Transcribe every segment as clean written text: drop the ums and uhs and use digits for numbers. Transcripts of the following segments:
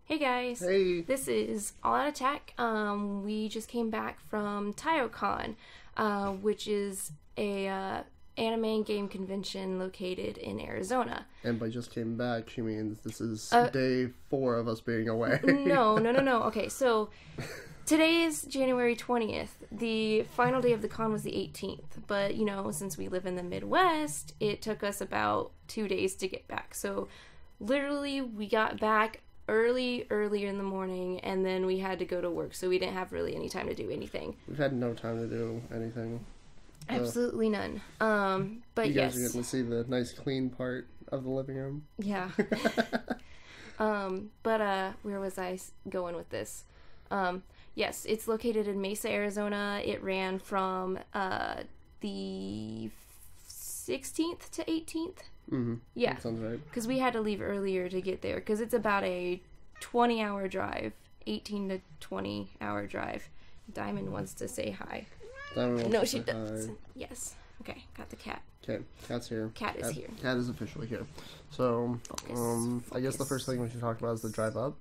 Hey guys. Hey. This is All Out Attack. We just came back from TaiyouCon, which is a anime and game convention located in Arizona. And by just came back, she means this is day 4 of us being away. No. Okay, so today is January 20th. The final day of the con was the 18th. But, you know, since we live in the Midwest, it took us about 2 days to get back. So, literally, we got back earlier in the morning, and then we had to go to work, so we didn't have really any time to do anything. We've had no time to do anything. Absolutely none. But you yes. guys are getting to see the nice clean part of the living room. Yeah. But where was I going with this? Yes, it's located in Mesa, Arizona. It ran from the 16th to 18th. Mm-hmm. Yeah. That sounds right. Because we had to leave earlier to get there, because it's about a 20-hour drive, 18 to 20-hour drive. Diamond wants to say hi. No, she does. Yes. Okay, got the cat. Okay, cat's here. Cat is here. Cat is officially here. So, I guess the first thing we should talk about is the drive up.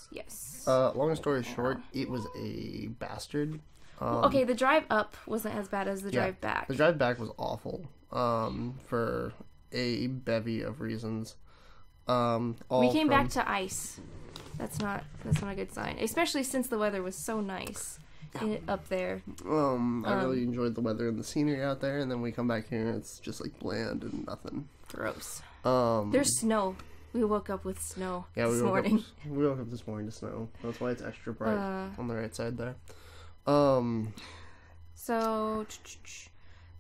Yes. Long story short, it was a bastard. Okay, the drive up wasn't as bad as the drive back. The drive back was awful. For a bevy of reasons. We came back to ice. That's not a good sign, especially since the weather was so nice up there. I really enjoyed the weather and the scenery out there, and then we come back here and it's just like bland and nothing. Gross. There's snow. We woke up with snow this morning. We woke up this morning to snow. That's why it's extra bright on the right side there. So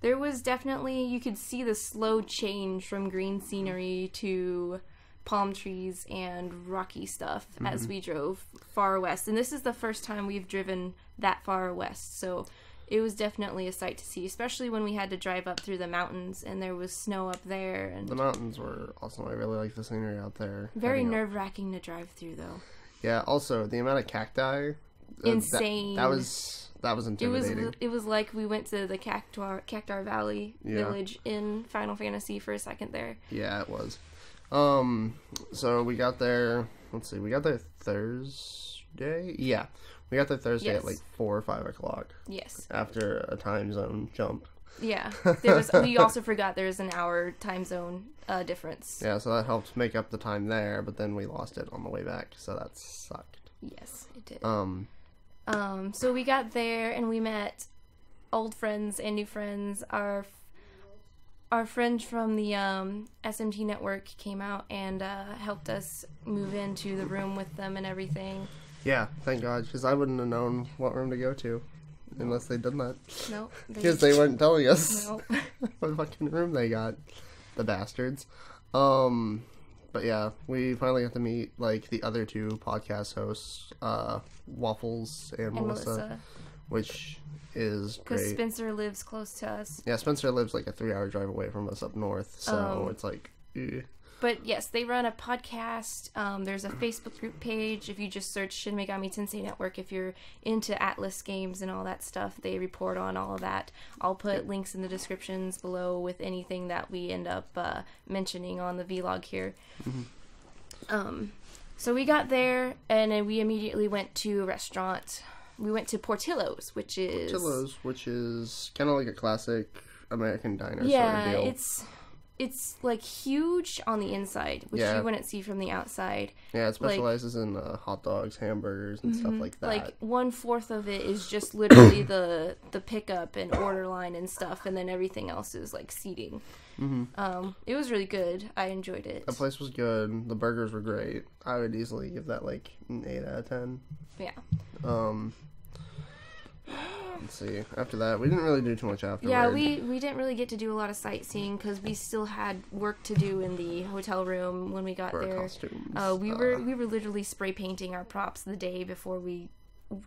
there was definitely, you could see the slow change from green scenery to palm trees and rocky stuff as we drove far west. And this is the first time we've driven that far west, so it was definitely a sight to see, especially when we had to drive up through the mountains and there was snow up there. And the mountains were awesome. I really like the scenery out there. Very nerve-wracking to drive through, though. Yeah, also, the amount of cacti. Insane. That was intimidating. It was like we went to the Cactar Valley village in Final Fantasy for a second there. Yeah, it was. So we got there, we got there Thursday? Yeah. We got there Thursday at like 4 or 5 o'clock. Yes. After a time zone jump. Yeah. We also forgot there was an hour time zone difference. Yeah, so that helped make up the time there, but then we lost it on the way back, so that sucked. Yes, it did. So we got there and we met old friends and new friends. Our friends from the SMT network came out and helped us move into the room with them and everything. Yeah, thank God, because I wouldn't have known what room to go to unless they'd done that. Nope. Because they weren't telling us Nope. what fucking room they got. The bastards. But yeah, we finally got to meet, like, the other 2 podcast hosts, Waffles and Melissa, which is great. Because Spencer lives close to us. Yeah, Spencer lives, like, a 3-hour drive away from us up north, so it's like, But yes, they run a podcast. There's a Facebook group page. If you just search Shin Megami Tensei Network, if you're into Atlas games and all that stuff, they report on all of that. I'll put links in the descriptions below with anything that we end up mentioning on the vlog here. So we got there, and then we immediately went to a restaurant. We went to Portillo's, which is kind of like a classic American diner sort of deal. It's like huge on the inside, which you wouldn't see from the outside. Yeah, it specializes in hot dogs, hamburgers, and stuff like that. Like 1/4 of it is just literally the pickup and order line and stuff, and then everything else is like seating. It was really good. I enjoyed it. The place was good. The burgers were great. I would easily give that like an 8 out of 10. Yeah. Let's see. After that, we didn't really do too much afterwards. Yeah, we didn't really get to do a lot of sightseeing because we still had work to do in the hotel room when we got there. Costumes. We were literally spray painting our props the day before we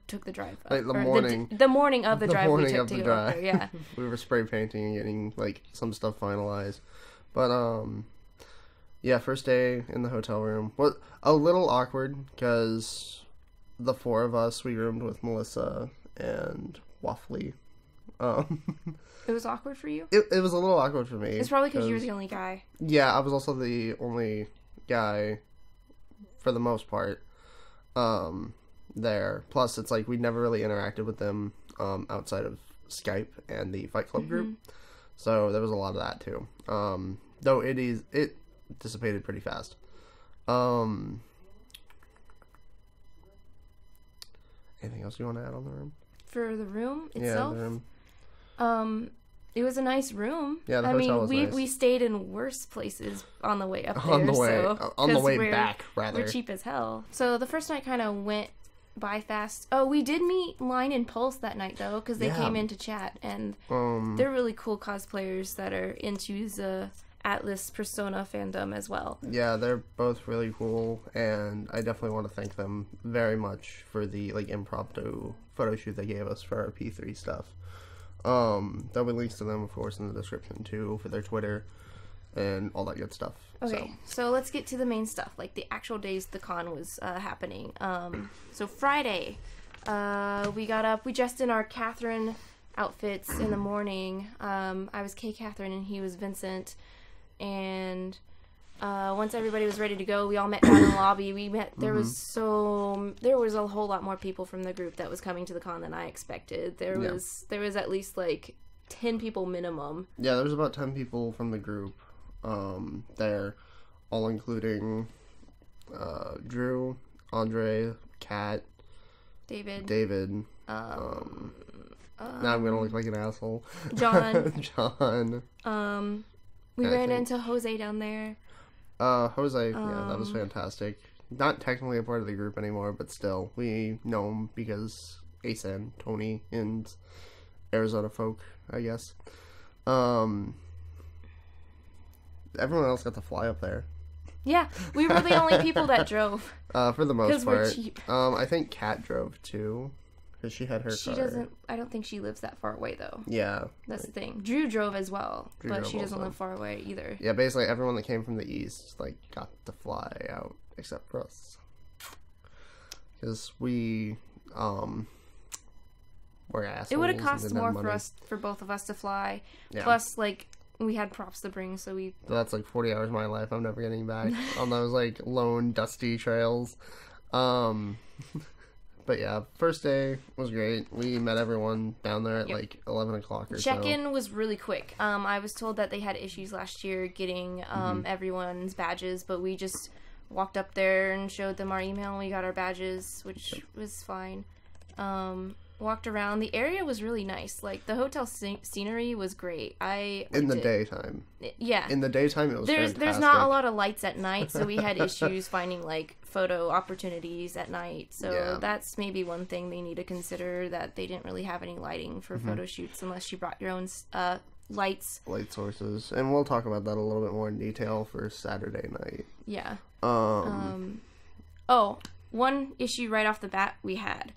took the drive up. Like the morning. The morning of the drive we took to go up there, yeah. We were spray painting and getting like some stuff finalized. But yeah, first day in the hotel room was a little awkward because the 4 of us, we roomed with Melissa and Waffly. It was awkward for you? It was a little awkward for me. It's probably because you were the only guy. Yeah, I was also the only guy for the most part. there. Plus, it's like we never really interacted with them outside of Skype and the Fight Club group. So there was a lot of that too. Though it dissipated pretty fast. Anything else you want to add on the room? For the room itself? Yeah, the room. It was a nice room. Yeah, the hotel was nice. We stayed in worse places on the way up there. On the way we're, back, rather. We're cheap as hell. So the first night kind of went by fast. Oh, we did meet Line and Pulse that night, though, because they came in to chat. And they're really cool cosplayers that are into the Atlas Persona fandom as well. Yeah, they're both really cool, and I definitely want to thank them very much for the impromptu photo shoot they gave us for our P3 stuff. There'll be links to them, of course, in the description too, for their Twitter and all that good stuff. Okay, so let's get to the main stuff, like the actual days the con was happening. So Friday, we got up, we dressed in our Catherine outfits in the morning. I was K. Catherine and he was Vincent, and once everybody was ready to go, we all met down in the lobby. We met. There was a whole lot more people from the group that was coming to the con than I expected. There was at least 10 people minimum. Yeah, there was about 10 people from the group there, all including Drew, Andre, Kat, David. Now I'm gonna look like an asshole. John. We ran into Jose down there. Jose, yeah, that was fantastic. Not technically a part of the group anymore, but still, we know him because ASAN, Toni, and Arizona folk, I guess. Everyone else got to fly up there. Yeah, we were the only people that drove. For the most part. We're cheap. I think Kat drove too, because she had her car. I don't think she lives that far away, though. Yeah. That's the thing. Drew drove as well, but she doesn't live far away either. Yeah, basically everyone that came from the east, got to fly out, except for us. Because we, were assholes. It would have cost more for both of us to fly. Yeah. Plus, we had props to bring, so we... So that's 40 hours of my life I'm never getting back on those, lone, dusty trails. But yeah, first day was great. We met everyone down there at 11 o'clock or so. Check-in was really quick. I was told that they had issues last year getting everyone's badges, but we just walked up there and showed them our email and we got our badges, which was fine. Walked around. The area was really nice. The hotel scenery was great. In the daytime. Yeah. In the daytime, it was fantastic. There's not a lot of lights at night, so we had issues finding, photo opportunities at night. So that's maybe one thing they need to consider, that they didn't really have any lighting for photo shoots unless you brought your own lights. Light sources. And we'll talk about that a little bit more in detail for Saturday night. Yeah. One issue right off the bat we had.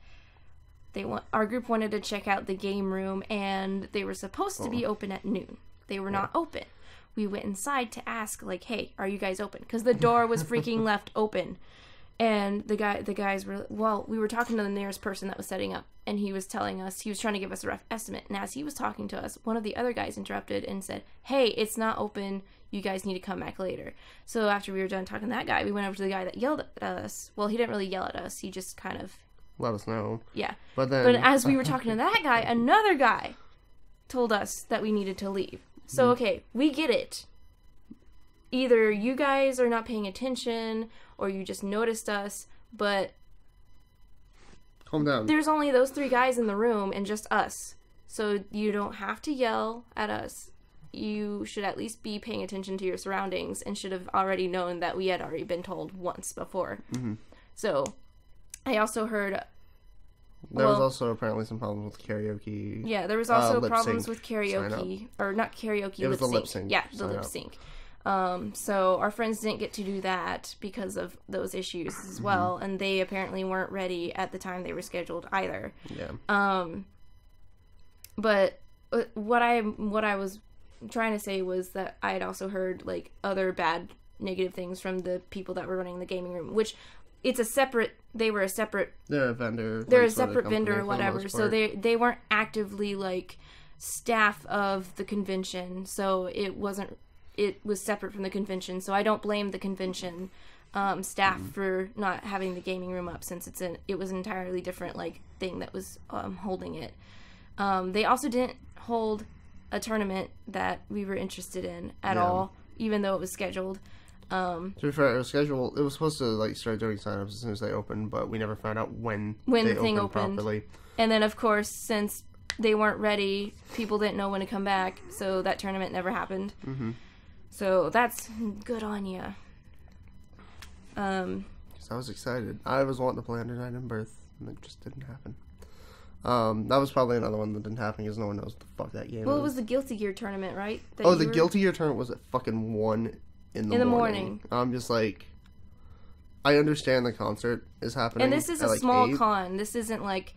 Our group wanted to check out the game room, and they were supposed to be open at noon. They were not open. We went inside to ask, hey, are you guys open? Because the door was freaking left open. And the guys were, we were talking to the nearest person that was setting up, and he was telling us, he was trying to give us a rough estimate. And as he was talking to us, one of the other guys interrupted and said, hey, it's not open. You guys need to come back later. So after we were done talking to that guy, we went over to the guy that yelled at us. Well, he didn't really yell at us. He just kind of... let us know. Yeah. But as we were talking to that guy, another guy told us that we needed to leave. So, okay, we get it. Either you guys are not paying attention, or you just noticed us, but... calm down. There's only those 3 guys in the room and just us. So you don't have to yell at us. You should at least be paying attention to your surroundings and should have already known that we had already been told once before. So... I also heard... There was also apparently some problems with karaoke. Yeah, there was also problems with karaoke. Or not karaoke, it was the lip sync. Yeah, the lip sync. So our friends didn't get to do that because of those issues as well. And they apparently weren't ready at the time they were scheduled either. Yeah. But what I was trying to say was that I had also heard, other bad, negative things from the people that were running the gaming room, which... They're a vendor. They're a separate vendor or whatever. So they weren't actively staff of the convention. So it was separate from the convention. So I don't blame the convention. staff for not having the gaming room up, since it was an entirely different like thing that was holding it. They also didn't hold a tournament that we were interested in at all, even though it was scheduled. To be fair, it was scheduled. It was supposed to like start doing signups as soon as they opened, but we never found out when the thing opened properly. And then, of course, since they weren't ready, people didn't know when to come back, so that tournament never happened. Mm-hmm. So that's good on ya. Because I was excited. I was wanting to play Under Night in Birth, and it just didn't happen. That was probably another one that didn't happen because no one knows what the fuck that game is. Well, it was the Guilty Gear tournament, right? The Guilty Gear tournament was at fucking 1 in the morning. I'm just like, I understand the concert is happening. And this is a like small 8. con. This isn't like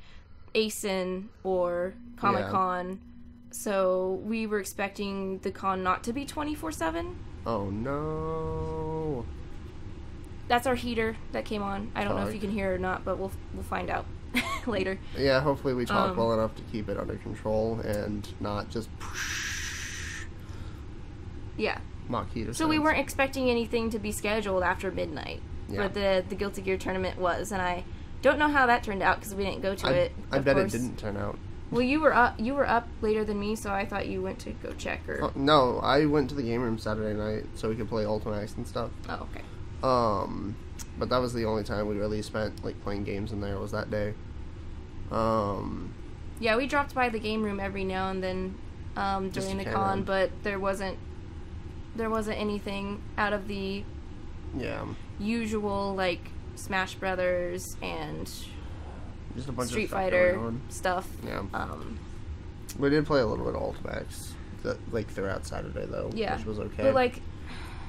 ASIN or Comic-Con. Yeah. So we were expecting the con not to be 24/7. Oh no. That's our heater that came on. I don't know if you can hear it or not, but we'll find out later. Yeah, hopefully we talk well enough to keep it under control and not just mock heater. So we weren't expecting anything to be scheduled after midnight. But the Guilty Gear tournament was, and I don't know how that turned out because we didn't go to it. I bet it didn't turn out. Well, you were up later than me, so I thought you went to go check. Or no, I went to the game room Saturday night so we could play Ultimax and stuff. Oh, okay. But that was the only time we really spent like playing games in there was that day. Yeah, we dropped by the game room every now and then during the con, but there wasn't anything out of the usual like Smash Brothers and just a bunch Street of Fighter stuff. Yeah. We did play a little bit of Ultimax like throughout Saturday though, which was okay.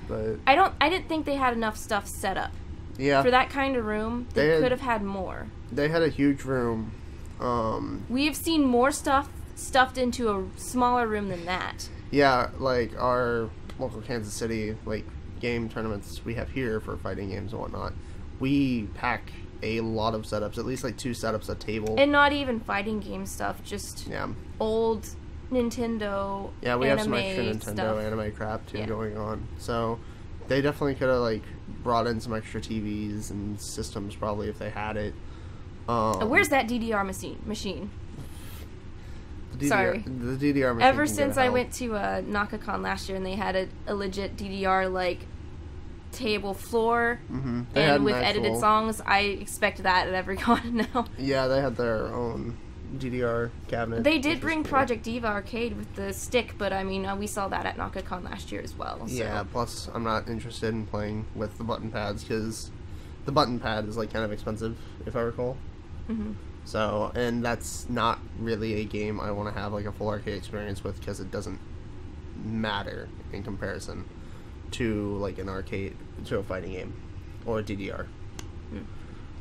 But I didn't think they had enough stuff set up. Yeah. For that kind of room, they could have had more. They had a huge room. We have seen more stuff stuffed into a smaller room than that. Yeah, like our local Kansas City like game tournaments we have here for fighting games and whatnot. We pack a lot of setups, at least like 2 setups a table. And not even fighting game stuff, just old Nintendo Yeah, we have some extra Nintendo stuff. Anime crap too going on. So they definitely could have like brought in some extra TVs and systems probably if they had it. Where's that DDR machine? Sorry. The DDR machine. Ever since I went to NakaCon last year and they had a legit DDR like table floor and with edited songs, I expect that at every con now. Yeah, they had their own DDR cabinet. They did bring Project Diva Arcade with the stick, but I mean, we saw that at NakaCon last year as well. So. Yeah, plus I'm not interested in playing with the button pads because the button pad is like kind of expensive, if I recall. Mm-hmm. So, and that's not really a game I want to have like a full arcade experience with because it doesn't matter in comparison to like an arcade, to a fighting game or a DDR.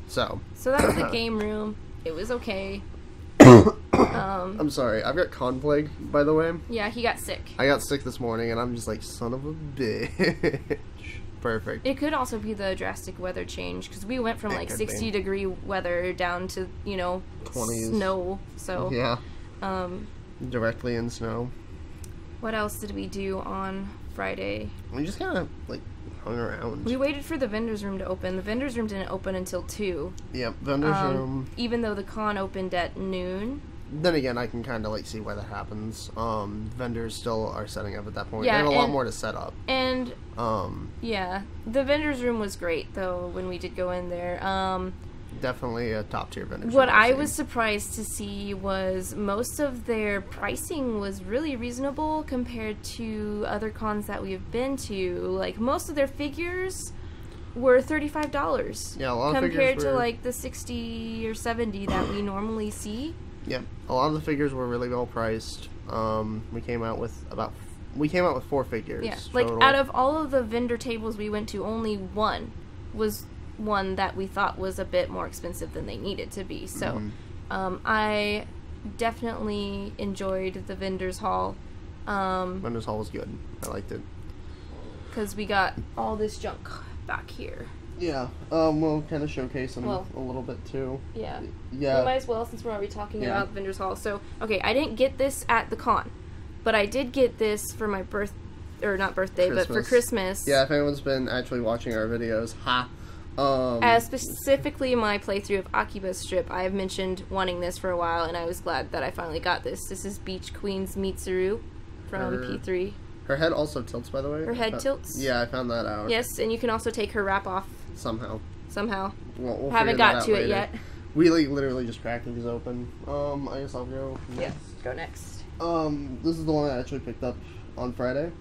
So that was the game room. It was okay. I'm sorry, I've got con plague, by the way. Yeah, he got sick. I got sick this morning and I'm just like, son of a bitch. Perfect. It could also be the drastic weather change because we went from like 60-degree weather down to 20s. Snow. So yeah, directly in snow. What else did we do on Friday? We just kind of like hung around. We waited for the vendors room to open. The vendors room didn't open until 2. Yep, vendors room. Even though the con opened at noon. Then again, I can kind of like see why that happens. Vendors still are setting up at that point. Yeah, they have a lot more to set up. And yeah, the vendors room was great though when we did go in there. Definitely a top tier vendors room. What I was surprised to see was most of their pricing was really reasonable compared to other cons that we have been to. Like most of their figures were $35. Yeah, a lot of figures compared to like the $60 or $70 that we normally see. Yep, a lot of the figures were really well priced. We came out with 4 figures. Yeah, total. like out of all of the vendor tables we went to, only one was one that we thought was a bit more expensive than they needed to be. So, I definitely enjoyed the vendors hall. Vendors hall was good. I liked it because we got all this junk back here. Yeah, we'll kind of showcase them a little bit too. Yeah. Yeah. We might as well since we're already talking about the vendors hall. So, okay, I didn't get this at the con, but I did get this for my but for Christmas. Yeah, if anyone's been actually watching our videos, Specifically my playthrough of Akiba's strip, I have mentioned wanting this for a while, and I was glad that I finally got this. This is Beach Queen's Mitsuru from P3. Her head also tilts, by the way. Her head tilts? Yeah, I found that out. Yes, and you can also take her wrap off. Somehow. We'll haven't got to it yet. We literally just cracked these open. I guess I'll go next. Yeah, go next. This is the one I actually picked up on Friday.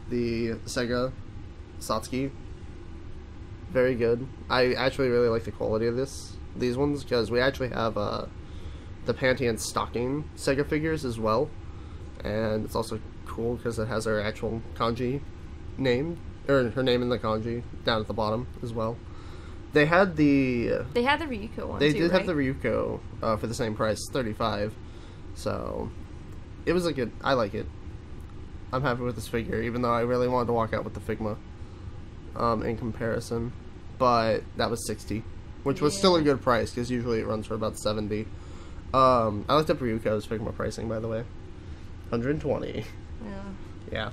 The Sega Satsuki. Very good. I actually really like the quality of these ones, because we actually have the Pantheon stocking Sega figures as well. And it's also cool because it has her actual kanji name, or her name in the kanji down at the bottom as well. They had the Ryuko one. They too, did right? have the Ryuko for the same price, $35. So it was a good. I like it. I'm happy with this figure, even though I really wanted to walk out with the Figma in comparison. But that was $60, which was still a good price because usually it runs for about $70. I looked up Ryuko's Figma pricing, by the way. $120. Yeah.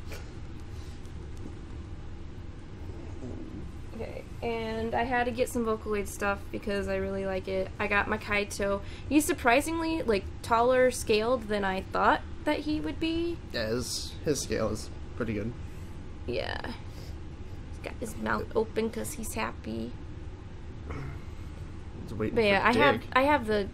Okay, and I had to get some Vocaloid stuff because I really like it. I got my Kaito. He's surprisingly taller scaled than I thought that he would be. Yeah, his scale is pretty good. Yeah. He's got his mouth open because he's happy. He's waiting but yeah, for I have the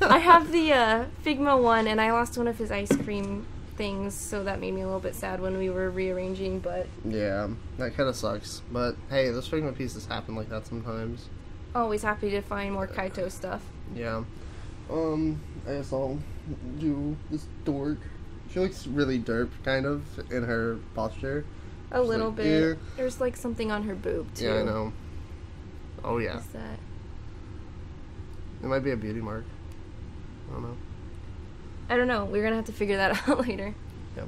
I have the Figma one, and I lost one of his ice cream things, so that made me a little bit sad when we were rearranging, but... Yeah, that kind of sucks. But, hey, those Figma pieces happen like that sometimes. Always happy to find more Kaito stuff. Yeah. I guess I'll do this dork. She looks really derp, kind of, in her posture. A little bit. Yeah. There's, something on her boob, too. Yeah, I know. Oh, yeah. What's that? It might be a beauty mark. I don't know. We're gonna have to figure that out later. Yeah.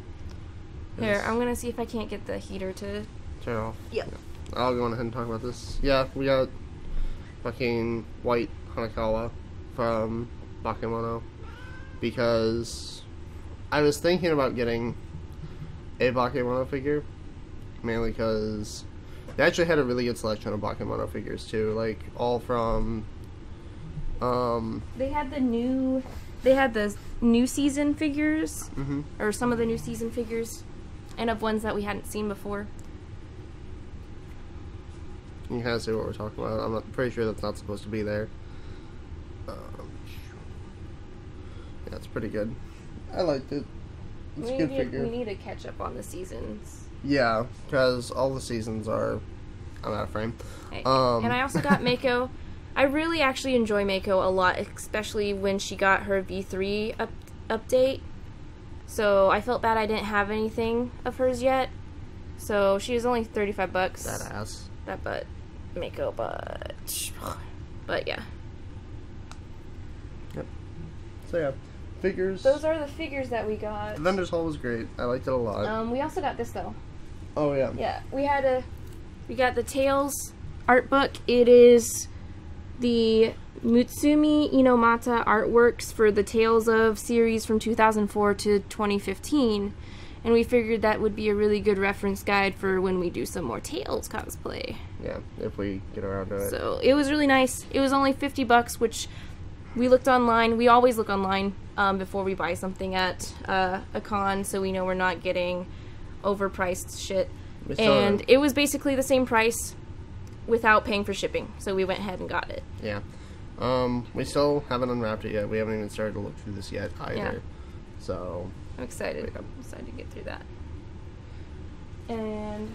Here, I'm gonna see if I can't get the heater to... Turn it off. Yep. Yeah. I'll go on ahead and talk about this. Yeah, we got fucking white Hanakawa from Bakemono, because I was thinking about getting a Bakemono figure, mainly because they actually had a really good selection of Bakemono figures too, all from They had the new season figures, or some of the new season figures, and of ones that we hadn't seen before. You can kind of see what we're talking about. I'm pretty sure that's not supposed to be there. Yeah, it's pretty good. I liked it. It's a good figure. We need to catch up on the seasons. Yeah, because all the seasons are... I'm out of frame. Okay. And I also got Mako. I really actually enjoy Mako a lot, especially when she got her V3 update. So I felt bad I didn't have anything of hers yet. So she was only $35. That ass. That butt. Mako butt. But yeah. Yep. So yeah. Figures. Those are the figures that we got. The vendor's hall was great. I liked it a lot. We also got this though. Oh yeah. Yeah. We got the Tales art book. It is the Mutsumi Inomata artworks for the Tales of series from 2004 to 2015, and we figured that would be a really good reference guide for when we do some more Tales cosplay. Yeah, if we get around to it. So it was really nice. It was only $50, which we looked online. We always look online before we buy something at a con, so we know we're not getting overpriced shit. And it was basically the same price without paying for shipping, so we went ahead and got it. Yeah. We still haven't unwrapped it yet. We haven't even started to look through this yet either. Yeah. So I'm excited. I'm excited to get through that. And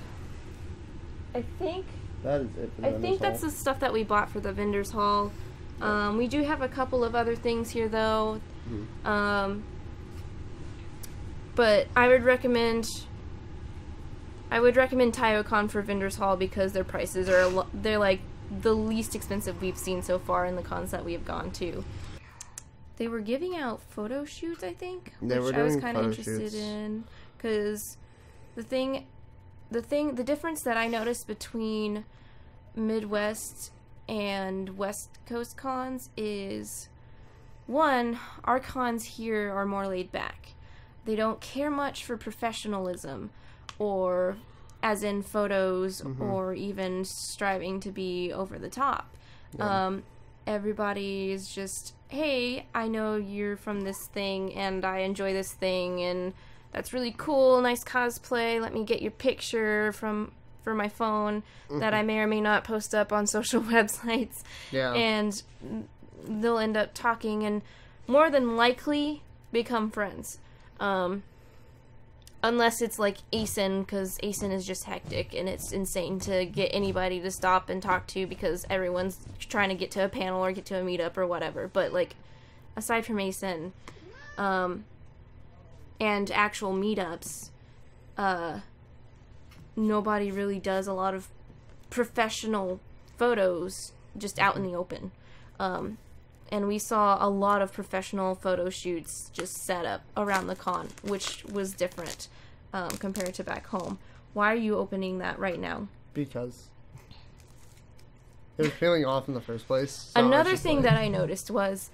I think that is it for the vendor's hall. That's the stuff that we bought for the vendor's hall. Yeah. We do have a couple of other things here though. But I would recommend TaiyouCon for vendor's hall because their prices are they're like the least expensive we've seen so far in the cons that we have gone to. They were giving out photo shoots, I think, which I was kind of interested in, because the difference that I noticed between Midwest and West Coast cons is, one, our cons here are more laid back. They don't care much for professionalism or as in photos or even striving to be over the top. Yeah. Everybody is just, hey, I know you're from this thing, and I enjoy this thing, and that's really cool, nice cosplay, let me get your picture for my phone that I may or may not post up on social websites. Yeah. And they'll end up talking and more than likely become friends. Unless it's like ASIN, because ASIN is just hectic and it's insane to get anybody to stop and talk to because everyone's trying to get to a panel or get to a meetup or whatever. But like, aside from ASIN, and actual meetups, nobody really does a lot of professional photos just out in the open. And we saw a lot of professional photo shoots just set up around the con, which was different compared to back home. Why are you opening that right now? Because it was feeling off in the first place. So another thing that I noticed was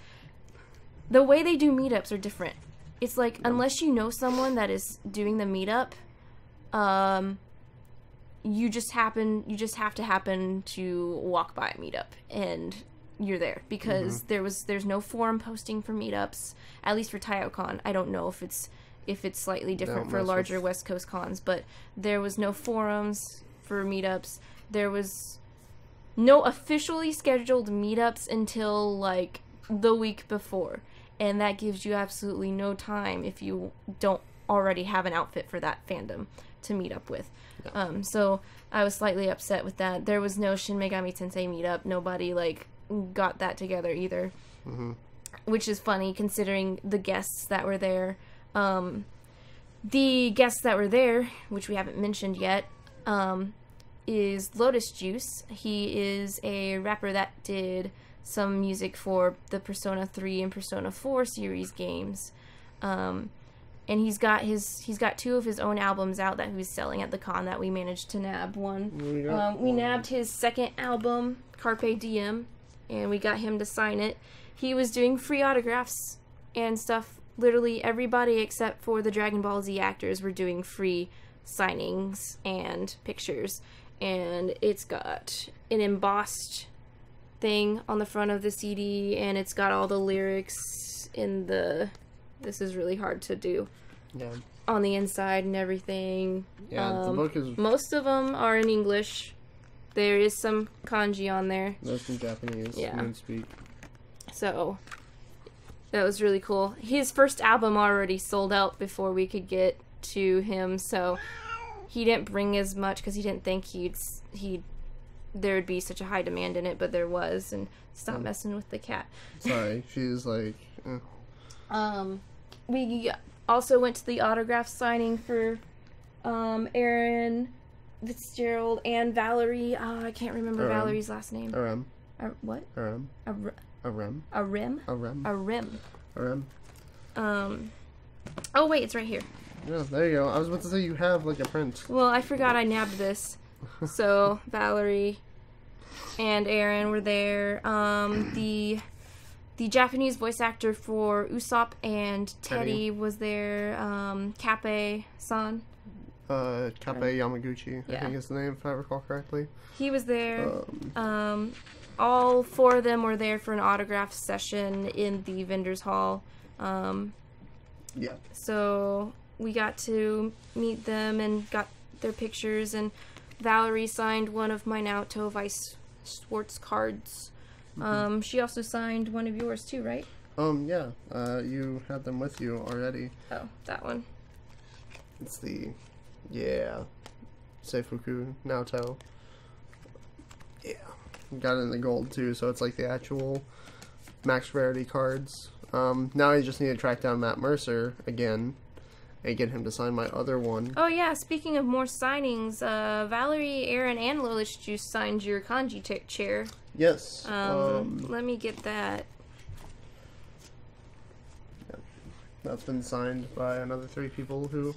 the way they do meetups are different. It's like, unless you know someone that is doing the meetup, you just have to happen to walk by a meetup and you're there because there's no forum posting for meetups, at least for TaiyouCon. I don't know if it's slightly different for larger West Coast cons, but there was no forums for meetups. There was no officially scheduled meetups until like the week before, and that gives you absolutely no time if you don't already have an outfit for that fandom to meet up with. Yeah. So I was slightly upset with that. There was no Shin Megami Tensei meetup. Nobody like got that together either, which is funny considering the guests that were there. The guests that were there, which we haven't mentioned yet, is Lotus Juice. He is a rapper that did some music for the Persona 3 and Persona 4 series games. And he's got two of his own albums out that he was selling at the con that we managed to nab one. We nabbed his second album, Carpe Diem, and we got him to sign it. He was doing free autographs and stuff. Literally everybody except for the Dragon Ball Z actors were doing free signings and pictures. And it's got an embossed thing on the front of the CD, and it's got all the lyrics in the... This is really hard to do. Yeah. On the inside and everything. Yeah, the book is... Most of them are in English. There is some kanji on there. Most in Japanese. Yeah. Speak. So, that was really cool. His first album already sold out before we could get to him, so he didn't bring as much because he didn't think there would be such a high demand in it, but there was. And stop messing with the cat. Sorry, she's like... We also went to the autograph signing for Erin, Fitzgerald, and Valerie. I can't remember Valerie's last name. Arim. What? Arim. Arim. Arim. Oh wait, it's right here. Yeah, there you go. I was about to say you have like a print. Well, I forgot I nabbed this. So Valerie and Erin were there. The Japanese voice actor for Usopp and Teddy was there. Kappe-san. Kappe Yamaguchi, I think is the name, if I recall correctly. He was there. All four of them were there for an autograph session in the vendor's hall. Yeah. So we got to meet them and got their pictures, and Valerie signed one of my Naoto Vice Schwartz cards. She also signed one of yours too, right? Yeah. You had them with you already. Oh, that one. It's the, Seifuku Naoto. Yeah. Got it in the gold too, so it's like the actual max rarity cards. Now I just need to track down Matt Mercer again and get him to sign my other one. Oh yeah, speaking of more signings, Valerie, Erin, and Lotus Juice signed your kanji chair. Yes. Let me get that. Yeah. That's been signed by another 3 people who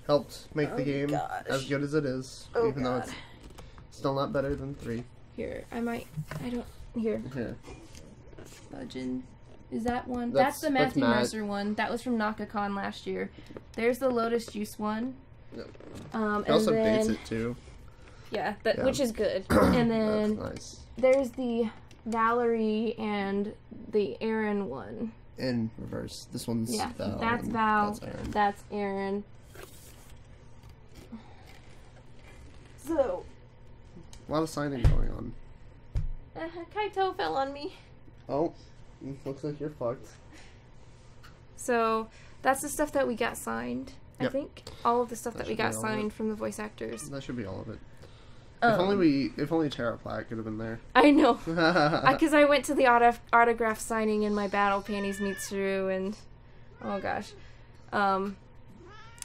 helped make the game as good as it is, even though it's still not better than 3. Here, Here. Fudgin'. Is that one? That's the that's Matthew Mercer one. That was from NakaCon last year. There's the Lotus Juice one. Yep. And It also then, dates it too. Yeah, which is good. And then nice. There's the Valerie and the Erin one. In reverse. This one's Val. That's Val. That's Erin. That's Erin. So. A lot of signing going on. Kaito fell on me. Oh. Looks like you're fucked. So, that's the stuff that we got signed. Yep. I think all of the stuff that we got all signed from the voice actors. That should be all of it. If Um, only Tara Platt could have been there. I know, because I went to the autograph signing and my battle panties meet through, and oh gosh, but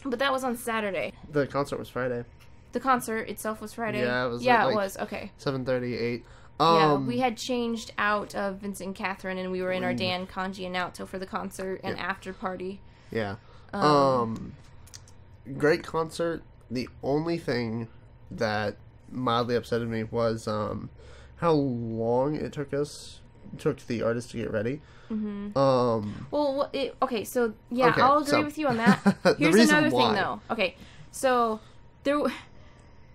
that was on Saturday. The concert was Friday. The concert itself was Friday. Yeah, it was. Yeah, like it was. Okay. 7:30, 8. Yeah, we had changed out of Vincent and Catherine, and we were in our Dan, Kanji, and Naoto for the concert and after party. Yeah. Great concert. The only thing that mildly upsetted me was how long it took the artist to get ready. Mm-hmm. Okay, so I'll agree with you on that. Here's another thing, though. Okay, so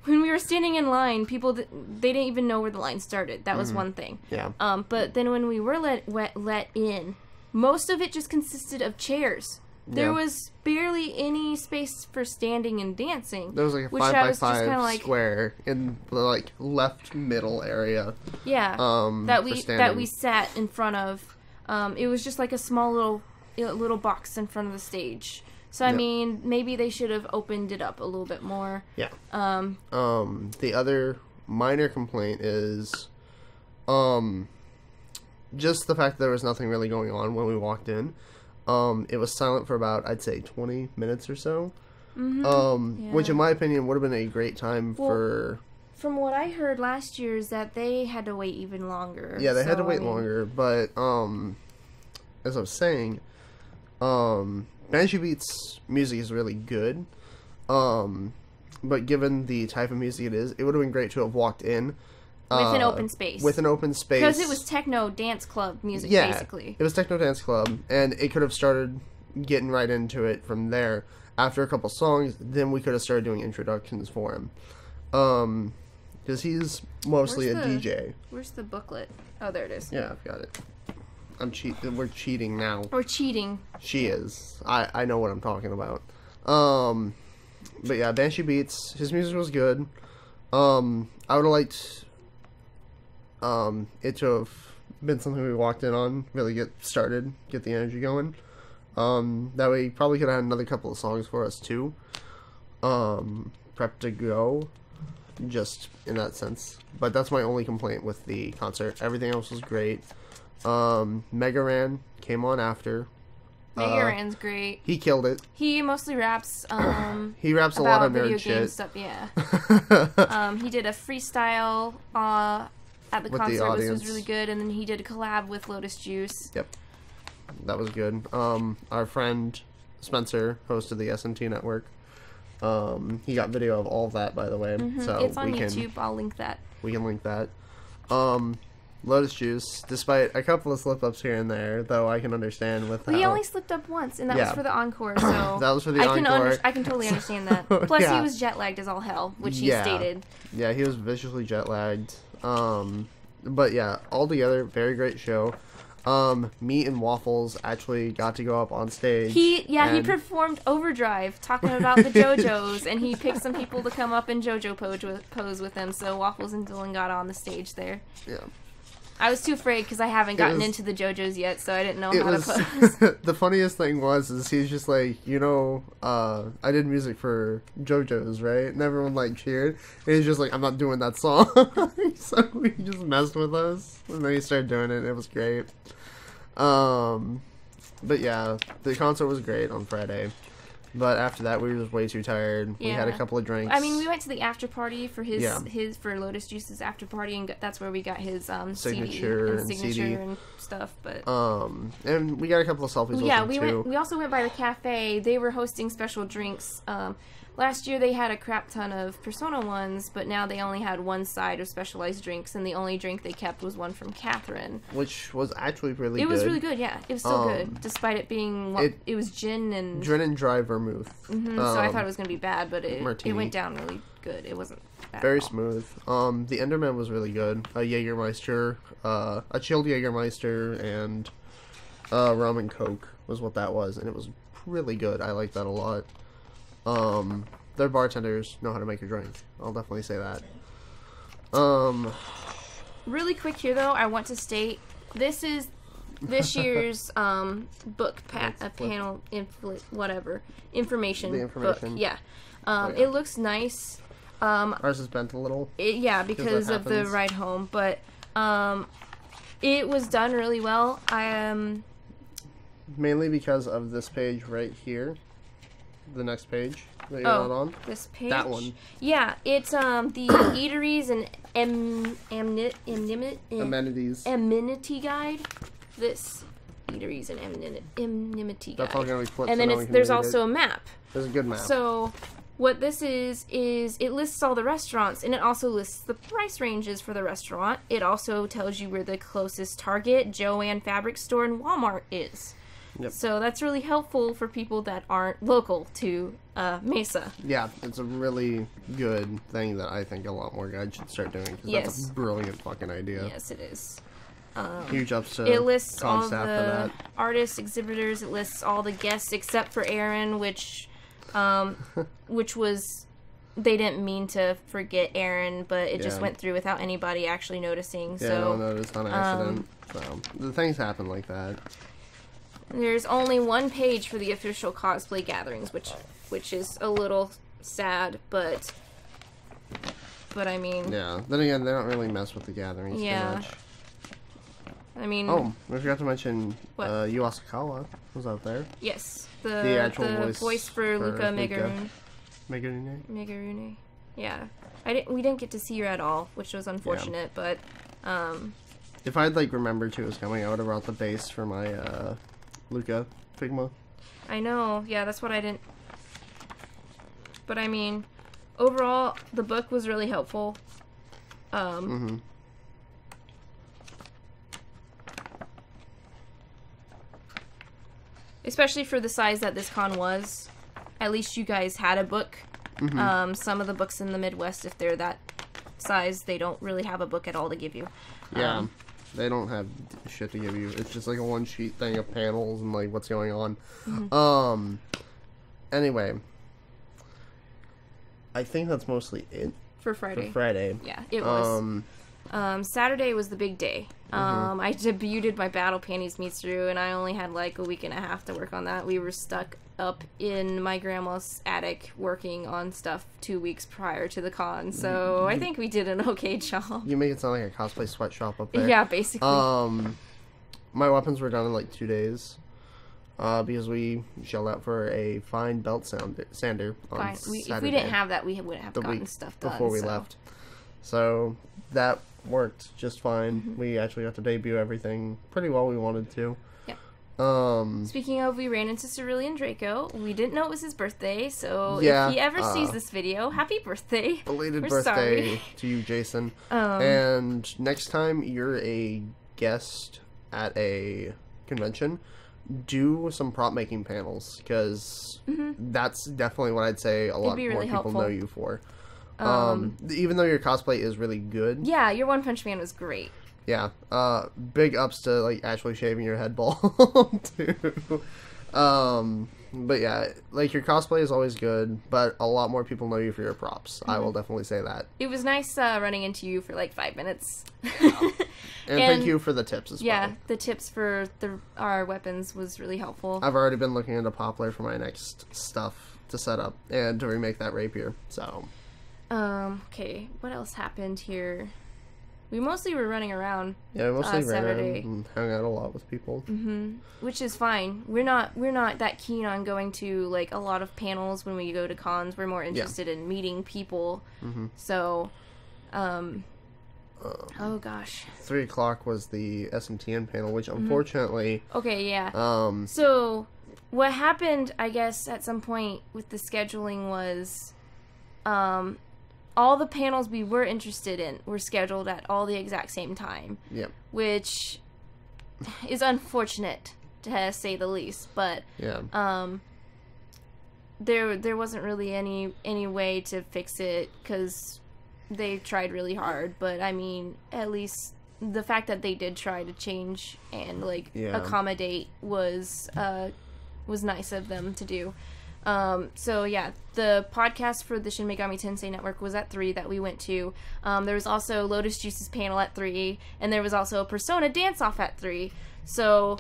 when we were standing in line, people they didn't even know where the line started. That was one thing. Yeah. But then when we were let in, most of it just consisted of chairs. There was barely any space for standing and dancing. There was like a 5x5 square in the like left middle area. Yeah. That we sat in front of. It was just like a small little box in front of the stage. So I mean, maybe they should have opened it up a little bit more. Yeah. The other minor complaint is, just the fact that there was nothing really going on when we walked in. It was silent for about, I'd say, 20 minutes or so. Mm-hmm. Which, in my opinion, would have been a great time for... From what I heard last year is that they had to wait even longer. Yeah, they had to wait longer, but, as I was saying, Banshee Beats music is really good, but given the type of music it is, it would have been great to have walked in with an open space. Because it was techno dance club music, basically. It was techno dance club, and it could have started getting right into it from there. After a couple songs, then we could have started doing introductions for him. Because he's mostly a DJ. Where's the booklet? Oh, there it is. Yeah, I've got it. We're cheating now. We're cheating. She is. I know what I'm talking about. But yeah, Banshee Beats. His music was good. I would have liked it to have been something we walked in on, really get started, get the energy going. That way, probably could have had another couple of songs for us too. Prep to go, just in that sense. But that's my only complaint with the concert. Everything else was great. Megaran came on after. Megaran's great. He killed it. He mostly raps. He raps a lot of nerd video shit. game stuff. Yeah. He did a freestyle at the concert, which was really good, and then he did a collab with Lotus Juice. Yep, that was good. Our friend Spencer, host of the SMT Network, he got video of all of that, by the way. Mm-hmm. So it's on YouTube. I'll link that. We can link that. Lotus Juice, despite a couple of slip-ups here and there, though I can understand with he only slipped up once, and that was for the encore, so... That was for the encore. I can totally understand that. Plus, he was jet-lagged as all hell, which he stated. Yeah, he was viciously jet-lagged. But yeah, altogether, very great show. Me and Waffles actually got to go up on stage. He performed Overdrive, talking about the JoJos, and he picked some people to come up and JoJo pose with him, so Waffles and Dylan got on the stage there. Yeah. I was too afraid because I haven't gotten into the JoJos yet, so I didn't know how to pose. The funniest thing is he's just like, I did music for JoJo's, right? And everyone like cheered. And he's just like, I'm not doing that song. So he just messed with us. And then he started doing it. It was great. But yeah, the concert was great on Friday. But after that, we were just way too tired. Yeah. We had a couple of drinks. I mean, we went to the after party for for Lotus Juice's after party, and that's where we got his signature and stuff. But and we got a couple of selfies. Yeah, we also went by the cafe. They were hosting special drinks. last year they had a crap ton of Persona ones, but now they only had one side of specialized drinks, and the only drink they kept was one from Catherine. Which was actually really good. It was really good, yeah. It was still good, despite it being, it was gin and dry vermouth. So I thought it was going to be bad, but it went down really good. It wasn't bad very at all. smooth. The Enderman was really good. A Jägermeister, a chilled Jägermeister, and rum and Coke was what that was, and it was really good. I like that a lot. Their bartenders know how to make a drink. I'll definitely say that. Really quick here, though, I want to state this is this year's book panel information. The information. Book. Yeah. Yeah. It looks nice. Ours is bent a little. Because of the ride home, but it was done really well. Mainly because of this page right here. The next page that you're not on. This page? That one. Yeah, it's the eateries and amenity guide. This eateries and amenity guide. That's all going to be flipped. And then there's also a map. There's a good map. So what this is it lists all the restaurants, and it also lists the price ranges for the restaurant. It also tells you where the closest Target, Joann fabric store, and Walmart is. Yep. So that's really helpful for people that aren't local to Mesa. Yeah, it's a really good thing that I think a lot more guys should start doing, because that's a brilliant fucking idea. Yes, it is. Huge ups to it lists all staff for the that. artists, exhibitors. It lists all the guests except for Erin, which was, they didn't mean to forget Erin, but it just went through without anybody actually noticing. Yeah, so no noticed on accident. So the things happen like that. There's only one page for the official cosplay gatherings, which is a little sad, but I mean... Yeah, then again, they don't really mess with the gatherings too much. I mean... Oh, we forgot to mention Yu Asakawa was out there. Yes, the actual voice for Luca Megurune. Megurune. Yeah. We didn't get to see her at all, which was unfortunate, but... If I'd, remembered she was coming, I would have brought the base for my, Luca Figma. I know, yeah, that's what I didn't... But, I mean, overall, the book was really helpful. Especially for the size that this con was. At least you guys had a book. Some of the books in the Midwest, if they're that size, they don't really have a book at all to give you. Yeah. They don't have shit to give you. It's just like a one-sheet thing of panels and, what's going on. Anyway. I think that's mostly it. For Friday. Yeah, it was. Saturday was the big day. I debuted my Battle Panties meets through, and I only had, a week and a half to work on that. We were stuck up in my grandma's attic working on stuff 2 weeks prior to the con, so I think we did an okay job. You make it sound like a cosplay sweatshop up there. Yeah, basically. My weapons were done in 2 days, because we shelled out for a fine belt sander on Saturday. If we didn't have that, we wouldn't have gotten stuff done. Before we left. So, that worked just fine. We actually got to debut everything pretty well we wanted to. Speaking of, we ran into Ceruleandraco. We didn't know it was his birthday, so if he ever sees this video, happy birthday. Belated birthday to you, Jason. And next time you're a guest at a convention, do some prop making panels, because that's definitely what I'd say a lot more people know you for. Even though your cosplay is really good. Yeah, your One Punch Man was great. Yeah, big ups to, actually shaving your head bald, too. But yeah, your cosplay is always good, but a lot more people know you for your props. I will definitely say that. It was nice running into you for, 5 minutes. And thank you for the tips as well. Yeah, the tips for our weapons was really helpful. I've already been looking into Poplar for my next stuff to set up, and to remake that rapier, so... Okay, what else happened here? We mostly were running around. Yeah, we mostly ran Saturday. around and hung out a lot with people. Which is fine. We're not that keen on going to a lot of panels when we go to cons. We're more interested in meeting people. So, Oh gosh. 3 o'clock was the SMTN panel, which unfortunately... Okay, yeah. So, what happened, I guess, at some point with the scheduling was... all the panels we were interested in were scheduled at all the exact same time. Yep. Which is unfortunate, to say the least. But yeah. There wasn't really any way to fix it, because they tried really hard. But, I mean, at least the fact that they did try to change and, like, accommodate was nice of them to do. So yeah, the podcast for the Shin Megami Tensei Network was at 3 that we went to. There was also Lotus Juice's panel at 3, and there was also a Persona dance-off at 3. So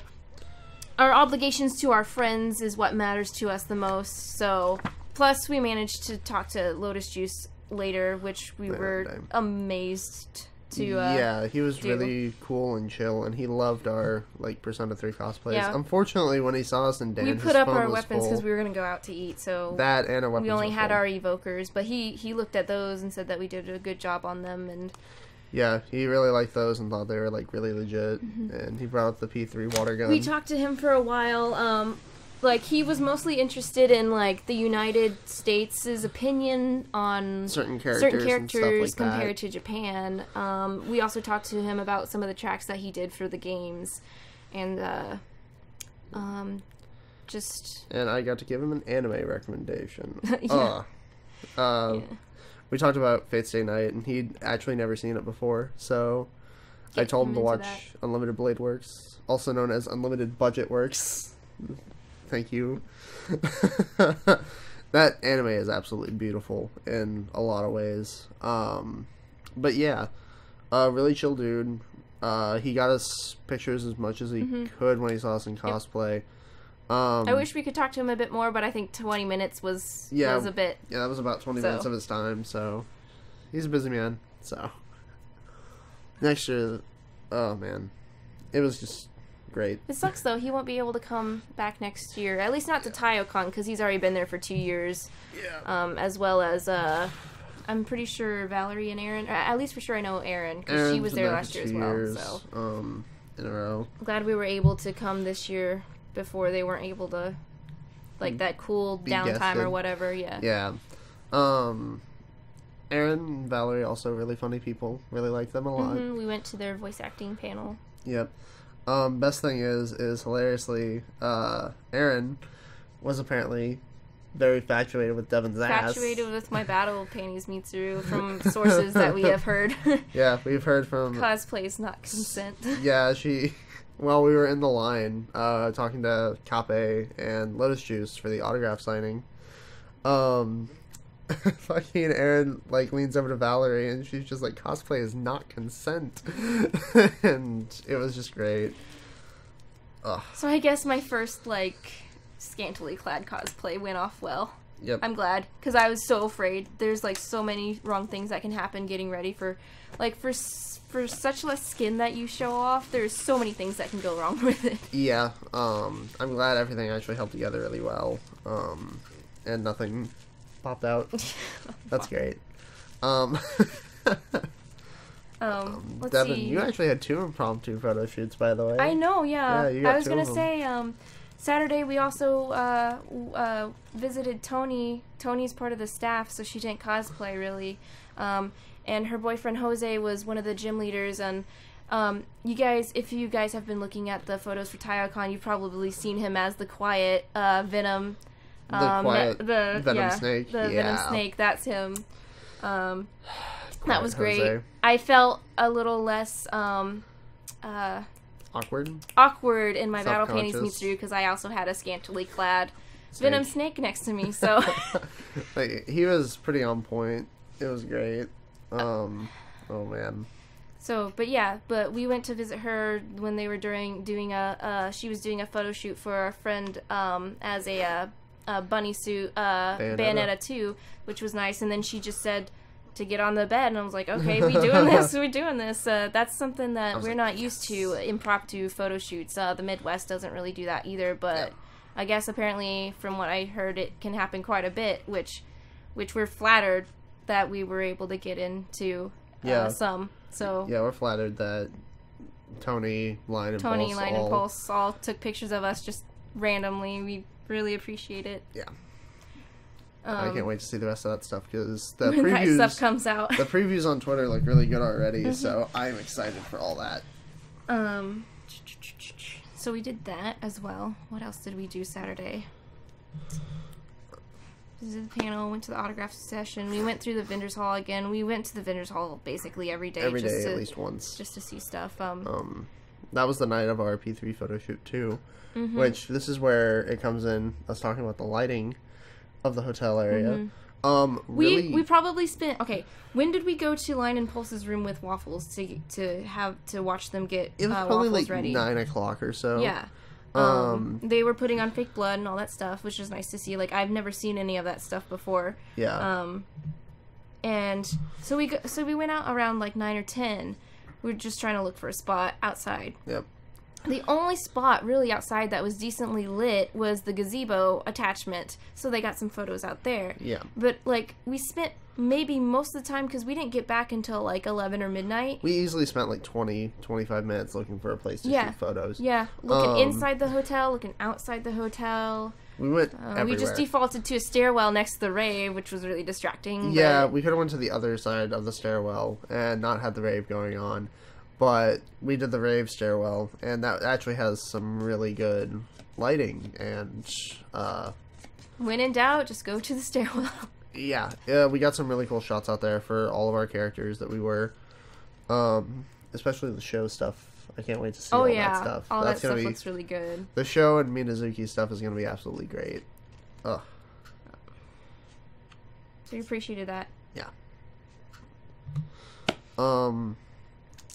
our obligations to our friends is what matters to us the most. So, plus we managed to talk to Lotus Juice later, which we were amazed to yeah, he was really cool and chill, and he loved our, like, Persona 3 cosplays. Yeah. Unfortunately, when he saw us in Dan, we put up our weapons because we were going to go out to eat, so that and our weapons we only had our evokers, but he looked at those and said that we did a good job on them. And yeah, he really liked those and thought they were, like, really legit, and he brought up the P3 water gun. We talked to him for a while. Like, he was mostly interested in, like, the United States' opinion on certain characters and stuff like compared that. to Japan. We also talked to him about some of the tracks that he did for the games. And, just... And I got to give him an anime recommendation. Yeah. We talked about Fate Stay Night, and he'd actually never seen it before, so I told him to watch Unlimited Blade Works, also known as Unlimited Budget Works. Thank you. That anime is absolutely beautiful in a lot of ways. But yeah, really chill dude. He got us pictures as much as he could when he saw us in cosplay. I wish we could talk to him a bit more, but I think 20 minutes was a bit... Yeah, that was about 20 minutes of his time, so... He's a busy man, so... Next year... Oh, man. It was just... great. It sucks, though. He won't be able to come back next year. At least not to TaiyouCon, because he's already been there for 2 years. Yeah. As well as, I'm pretty sure Valerie and Erin... At least for sure I know Erin, because she was there last year as well. So in a row. I'm glad we were able to come this year before they weren't able to... Like, that cool downtime or whatever, yeah. Yeah. Erin and Valerie, also really funny people. Really like them a lot. We went to their voice acting panel. Yep. Best thing is hilariously, Erin was apparently very infatuated with Devin's ass. Infatuated with my battle panties, Mitsuru, from sources that we have heard. Yeah, we've heard from... Cosplays, not consent. Yeah, while we were in the line, talking to Kape and Lotus Juice for the autograph signing, fucking Erin, like, leans over to Valerie, and she's just like, cosplay is not consent. And it was just great. Ugh. So I guess my first, like, scantily clad cosplay went off well. Yep. I'm glad, because I was so afraid. There's, like, so many wrong things that can happen getting ready for, like, for such less skin that you show off, there's so many things that can go wrong with it. Yeah, I'm glad everything actually held together really well, and nothing popped out. That's great. Let's Devin, see. you actually had 2 impromptu photo shoots, by the way. I know, yeah. You got I was 2 gonna of them. say, Saturday we also visited Toni. Toni's part of the staff, so she didn't cosplay really. And her boyfriend Jose was one of the gym leaders. And you guys, if you guys have been looking at the photos for TaiyouCon, you've probably seen him as the quiet Venom. Venom Snake. The Venom Snake. That's him. That was great. Jose. I felt a little less awkward in my battle panties Mitsuru, because I also had a scantily clad Venom Snake next to me. So like, he was pretty on point. It was great. Oh man. So, but we went to visit her when they were she was doing a photo shoot for our friend as a bunny suit Bayonetta 2, which was nice. And then she just said to get on the bed, and I was like, okay, we're doing this. That's something that we're not used to, impromptu photo shoots. The Midwest doesn't really do that either, but I guess apparently from what I heard, it can happen quite a bit, which we're flattered that we were able to get into some So yeah, we're flattered that Toni, Line, and Pulse all took pictures of us just randomly. We really appreciate it. Yeah. I can't wait to see the rest of that stuff because the when previews that stuff comes out. The previews on Twitter look really good already, so I'm excited for all that. So we did that as well. What else did we do Saturday? We did the panel, went to the autograph session. We went through the vendors hall again. We went to the vendors hall basically every day. Every day, at least once. Just to see stuff. That was the night of our P3 photo shoot too, which this is where it comes in. Us talking about the lighting of the hotel area. Really, we probably spent. Okay, when did we go to Line and Pulse's room with Waffles to watch them get it was probably Waffles like ready? 9 o'clock or so. Yeah. They were putting on fake blood and all that stuff, which is nice to see. Like, I've never seen any of that stuff before. Yeah. And so we went out around like 9 or 10. We were just trying to look for a spot outside. Yep. The only spot really outside that was decently lit was the gazebo attachment, so they got some photos out there. Yeah. But, like, we spent maybe most of the time, because we didn't get back until, like, 11 or midnight. We easily spent, like, 20, 25 minutes looking for a place to shoot photos. Yeah. Looking inside the hotel, looking outside the hotel. We went everywhere. We just defaulted to a stairwell next to the rave, which was really distracting. Yeah, we could have went to the other side of the stairwell and not had the rave going on. But we did the rave stairwell, and that actually has some really good lighting. And when in doubt, just go to the stairwell. Yeah, we got some really cool shots out there for all of our characters that we were, especially the show stuff. I can't wait to see all that stuff. All that stuff looks really good. The show and Minazuki stuff is going to be absolutely great. Ugh. So you appreciated that? Yeah.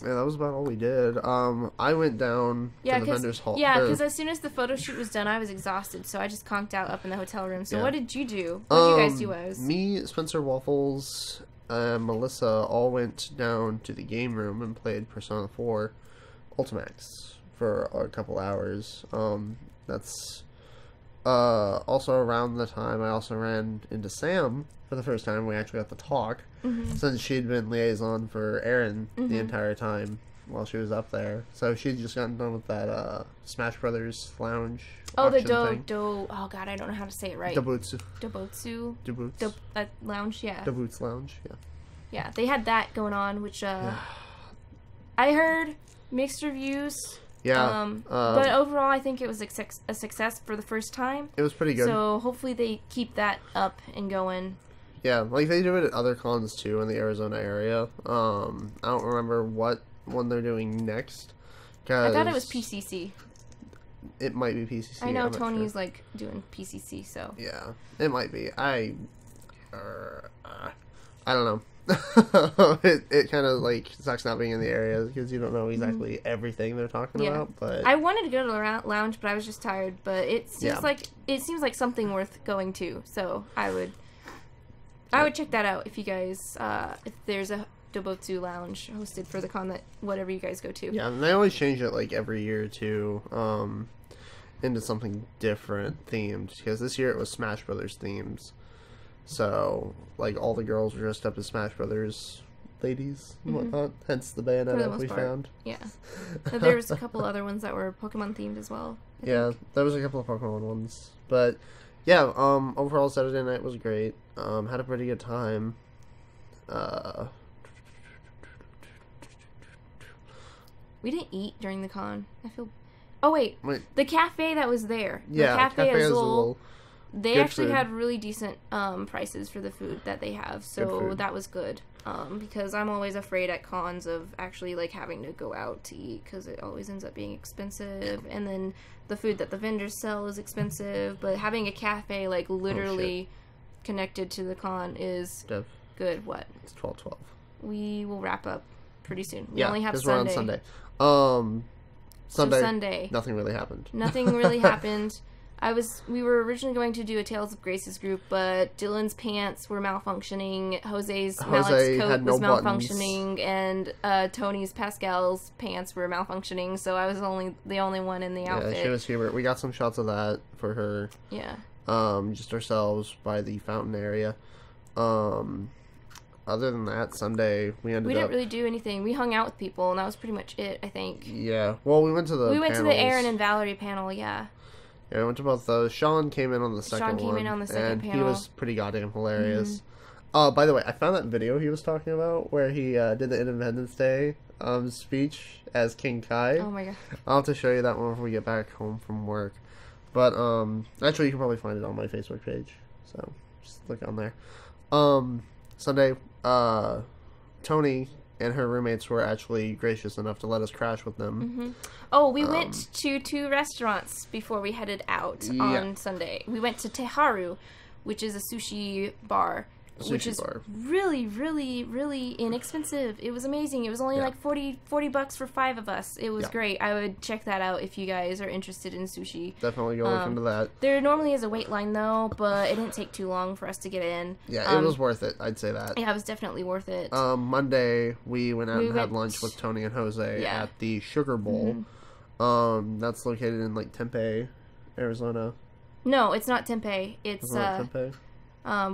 Yeah, that was about all we did. I went down to the vendor's hall. Yeah, because as soon as the photo shoot was done, I was exhausted, so I just conked out up in the hotel room. So what did you do? What did you guys do? Me, Spencer, Waffles, and Melissa all went down to the game room and played Persona 4 Ultimax for a couple hours. That's also around the time I also ran into Sam for the first time. We actually got to talk. Since she'd been liaison for Erin the entire time while she was up there. So she'd just gotten done with that Smash Brothers lounge. Oh, the oh god, I don't know how to say it right. Dobutsu lounge, yeah. Dobutsu lounge, yeah. Yeah, they had that going on, which I heard mixed reviews. Yeah. But overall, I think it was a success for the first time. It was pretty good. So hopefully they keep that up and going. Yeah, like they do it at other cons too in the Arizona area. I don't remember what one they're doing next. I thought it was PCC. It might be PCC. I know Tony's like doing PCC, so. Yeah, it might be. I don't know. it kind of like sucks not being in the area because you don't know exactly everything they're talking about. But I wanted to go to the lounge, but I was just tired. But it seems like something worth going to. So I would check that out if you guys if there's a Dobutsu lounge hosted for the con that whatever you guys go to. Yeah, and they always change it like every year or two into something different themed because this year it was Smash Brothers themes. So, like, all the girls were dressed up as Smash Brothers ladies and whatnot. Hence the Bayonetta we found. Yeah. There was a couple other ones that were Pokemon themed as well. I think. There was a couple of Pokemon ones. But, yeah, overall Saturday night was great. Had a pretty good time. We didn't eat during the con. I feel... Oh, wait. The cafe that was there. Yeah, the Cafe Azul. They actually had really decent prices for the food that they have, so that was good. Because I'm always afraid at cons of actually like having to go out to eat because it always ends up being expensive, and then the food that the vendors sell is expensive. But having a cafe like literally connected to the con is good. What? It's 12:12. We will wrap up pretty soon. We yeah, only have Sunday. We're on Sunday. Sunday. Nothing really happened. Nothing really happened. We were originally going to do a Tales of Graces group, but Dylan's pants were malfunctioning, Malik's coat was malfunctioning, and Tony's Pascal's pants were malfunctioning, so I was the only one in the outfit. Yeah, she was Hubert. We got some shots of that for her. Yeah. Just ourselves by the fountain area. other than that, Sunday, we didn't really do anything. We hung out with people, and that was pretty much it, I think. Yeah. Well, we went to the Erin and Valerie panel, yeah. Yeah, we went to both those. Sean came in on the second one. Sean came in on the second panel. He was pretty goddamn hilarious. By the way, I found that video he was talking about where he did the Independence Day speech as King Kai. Oh my god. I'll have to show you that one when we get back home from work. But, actually, you can probably find it on my Facebook page. So, just look on there. Sunday, Toni and her roommates were actually gracious enough to let us crash with them. Oh, we went to 2 restaurants before we headed out on Sunday. We went to Teharu, which is a sushi bar. Which is really, really, really inexpensive. It was amazing. It was only like $40 for 5 of us. It was great. I would check that out if you guys are interested in sushi. Definitely go look into that. There normally is a wait line, though, but it didn't take too long for us to get in. Yeah, it was worth it. I'd say that. Yeah, it was definitely worth it. Monday, we went out and had lunch with Toni and Jose at the Sugar Bowl. That's located in, like, Tempe, Arizona. No, it's not Tempe. It's not Tempe?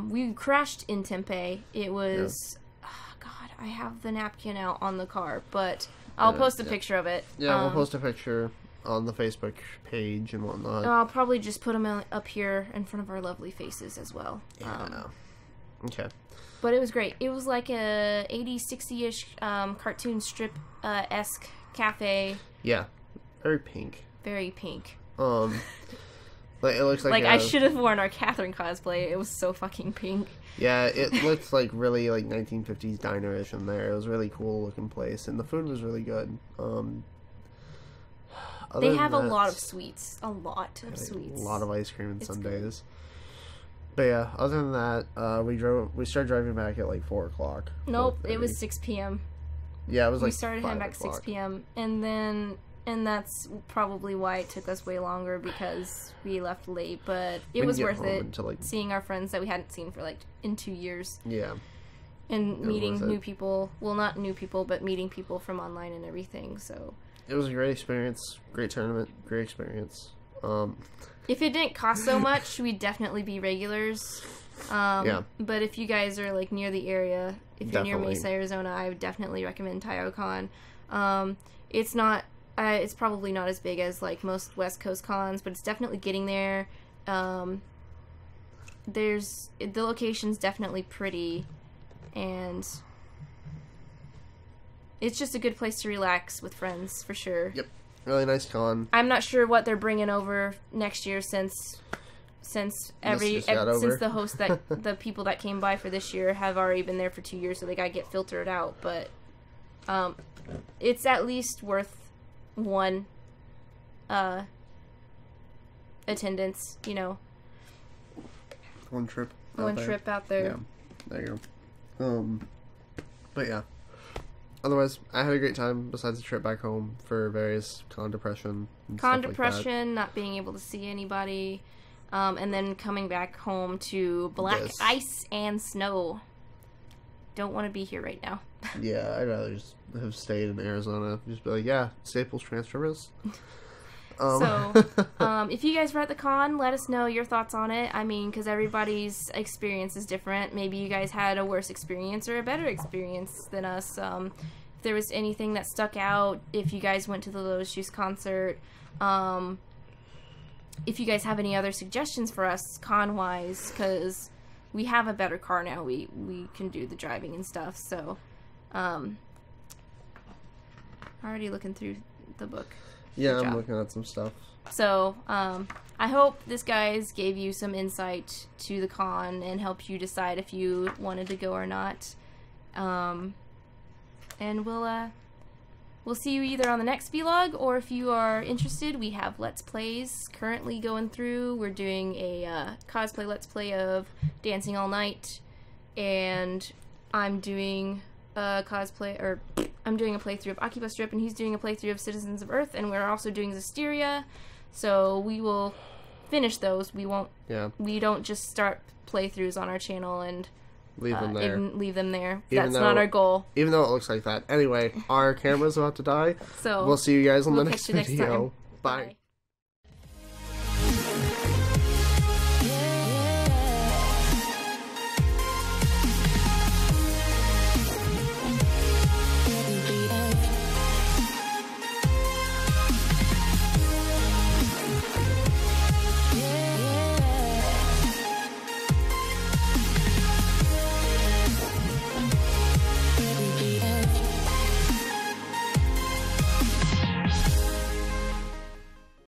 We crashed in Tempe. It was, God, I have the napkin out on the car, but I'll post a picture of it. Yeah, we'll post a picture on the Facebook page and whatnot. I'll probably just put them up here in front of our lovely faces as well. Yeah. Okay. But it was great. It was like a 80s, 60-ish cartoon strip-esque cafe. Yeah. Very pink. Very pink. Like, it looks like I should have worn our Catherine cosplay. It was so fucking pink. Yeah, it looks like really like 1950s diner-ish in there. It was a really cool looking place, and the food was really good. They have a lot of sweets. A lot of sweets. A lot of ice cream and sundaes. But yeah, other than that, we started driving back at like 4 o'clock. Nope, it was 6 p.m. Yeah, it was like we started heading back 6 p.m. And that's probably why it took us way longer, because we left late, but it was worth it, seeing our friends that we hadn't seen for, like, in 2 years. Yeah. And meeting new people. Well, not new people, but meeting people from online and everything, so. It was a great experience. Great tournament. Great experience. If it didn't cost so much, we'd definitely be regulars. Yeah. But if you guys are, like, near the area, if you're near Mesa, Arizona, I would definitely recommend TaiyouCon. It's probably not as big as, like, most West Coast cons, but it's definitely getting there. The location's definitely pretty, and it's just a good place to relax with friends, for sure. Yep. Really nice con. I'm not sure what they're bringing over next year since the host the people that came by for this year have already been there for 2 years, so they gotta get filtered out, but it's at least worth one attendance, you know. One trip out there. Yeah, there you go. But yeah, otherwise I had a great time besides the trip back home for various con depression and stuff like that. Not being able to see anybody, and then coming back home to black ice and snow. Don't want to be here right now. Yeah, I'd rather just have stayed in Arizona. Just be like, yeah, Staples transfer us. If you guys were at the con, let us know your thoughts on it. I mean, because everybody's experience is different. Maybe you guys had a worse experience or a better experience than us. If there was anything that stuck out, if you guys went to the Lotus Juice concert, if you guys have any other suggestions for us con-wise, because we have a better car now. We can do the driving and stuff, so already looking through the book. Yeah, I'm looking at some stuff. So, I hope this, guys, gave you some insight to the con and helped you decide if you wanted to go or not. And we'll see you either on the next vlog, or if you are interested, we have Let's Plays currently going through. We're doing a cosplay Let's Play of Dancing All Night, and I'm doing a playthrough of Occupus Strip, and he's doing a playthrough of Citizens of Earth, and we're also doing Zisteria, so we will finish those. We don't just start playthroughs on our channel and leave them there. That's not our goal. Even though it looks like that. Anyway, our camera's about to die. So we'll see you guys on the next video. Bye.